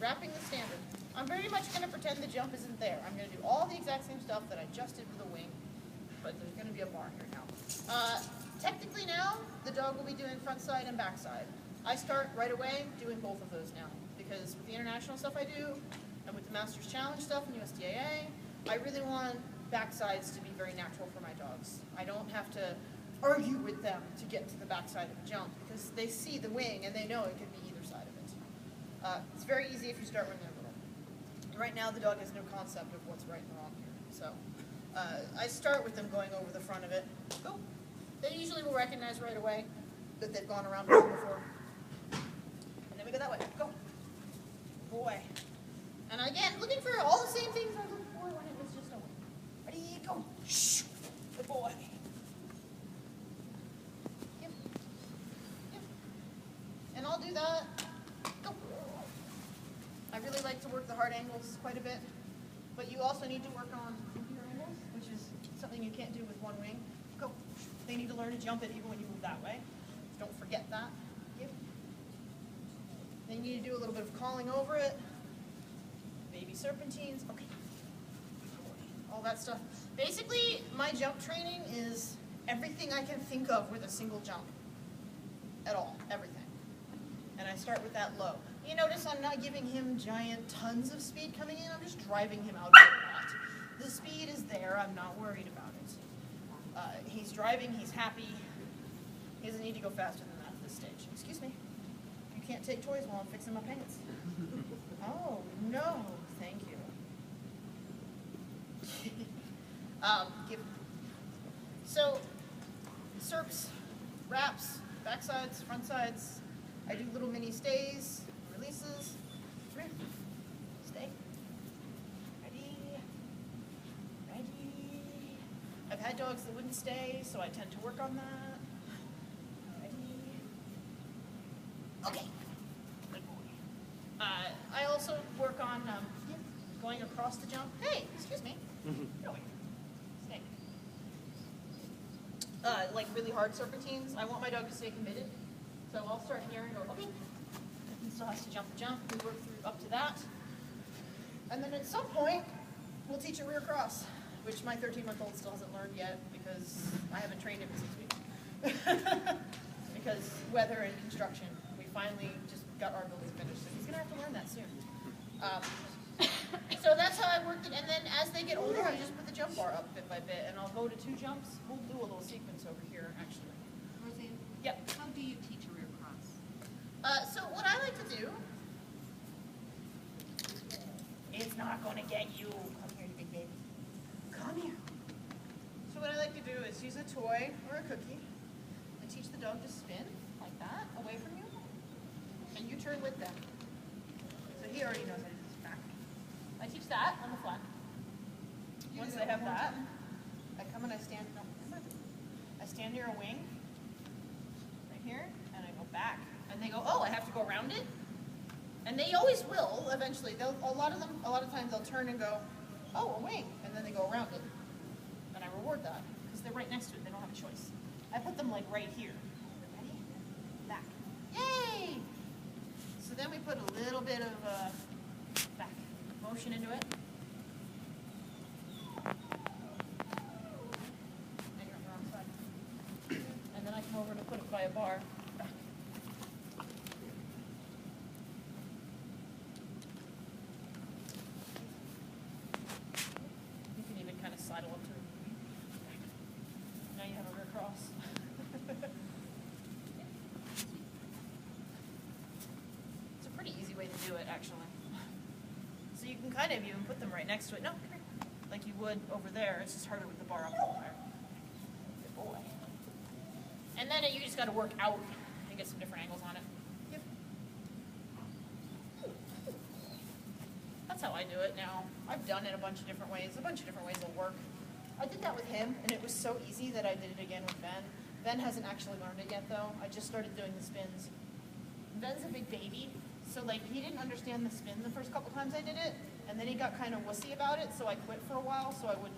wrapping the standard. I'm very much going to pretend the jump isn't there. I'm going to do all the exact same stuff that I just did with the wing, but there's going to be a bar here now. Technically now, the dog will be doing front side and back side. I start right away doing both of those now, because with the international stuff I do, and with the Masters Challenge stuff in USDAA, I really want backsides to be very natural for my dogs. I don't have to argue with them to get to the backside of a jump, because they see the wing and they know it could be either side of it. It's very easy if you start when they're little. Right now the dog has no concept of what's right and wrong here, so I start with them going over the front of it. Go. They usually will recognize right away that they've gone around before. And then we go that way. Go. Boy. And again, looking for all the same things I looked for when it was just a wing. Ready, go. Shh. Good boy. Yep. Yep. And I'll do that. Go. I really like to work the hard angles quite a bit, but you also need to work on your angles, which is something you can't do with one wing. Go. They need to learn to jump it even when you move that way. Don't forget that. Yep. Then you need to do a little bit of calling over it. Baby serpentines. Okay. All that stuff. Basically, my jump training is everything I can think of with a single jump. At all. Everything. And I start with that low. You notice I'm not giving him giant tons of speed coming in. I'm just driving him out of the lot. The speed is there. I'm not worried about it. He's driving. He's happy. He doesn't need to go faster than that at this stage. Excuse me. You can't take toys while I'm fixing my pants. Oh, no. Thank you. So, serps, wraps, backsides, front sides. I do little mini stays, releases. Come here. Stay. Ready. Ready. I've had dogs that wouldn't stay, so I tend to work on that. Ready. Okay. Good boy. I also work on going across the jump. Hey, excuse me. Go away. Stay. Like really hard serpentines. I want my dog to stay committed. So I'll start here and go, okay. He still has to jump the jump. We work through up to that. And then at some point, we'll teach a rear cross, which my 13-month-old still hasn't learned yet because I haven't trained him for 6 weeks. Because weather and construction, we finally just got our building finished, so he's going to have to learn that soon. So that's how I worked it, and then as they get older, I just put the jump bar up bit by bit, and I'll go to 2 jumps. We'll do a little sequence over here, actually. Rosanne? Yep. How do you teach a rear cross? So what I like to do, it's not going to get you. Come here, you big baby. Come here. So what I like to do is use a toy or a cookie and teach the dog to spin like that, away from you, and you turn with them. So he already knows how to do this back. I teach that on the flat. Once they have that, I come and I stand, no, remember, I stand near a wing, right here, and I go back. And they go, oh, I have to go around it? And they always will, eventually. A lot of times they'll turn and go, oh, a wing, and then they go around it. And I reward that, because they're right next to it, they don't have a choice. I put them like right here. Ready? Back. Yay! So then we put a little bit of back motion into it. And you're on the wrong side. And then I come over to put it by a bar. Back. You can even kind of sidle up to it. Back. Now you have a rear cross. It's a pretty easy way to do it, actually. So you can kind of even put them right next to it. No, come here. Like you would over there. It's just harder with the bar up there. Good boy. And then you just got to work out and get some different angles on it. Yep. That's how I do it now. I've done it a bunch of different ways. A bunch of different ways will work. I did that with him, and it was so easy that I did it again with Ben. Ben hasn't actually learned it yet, though. I just started doing the spins. Ben's a big baby, so like he didn't understand the spin the first couple times I did it, and then he got kind of wussy about it, so I quit for a while so I wouldn't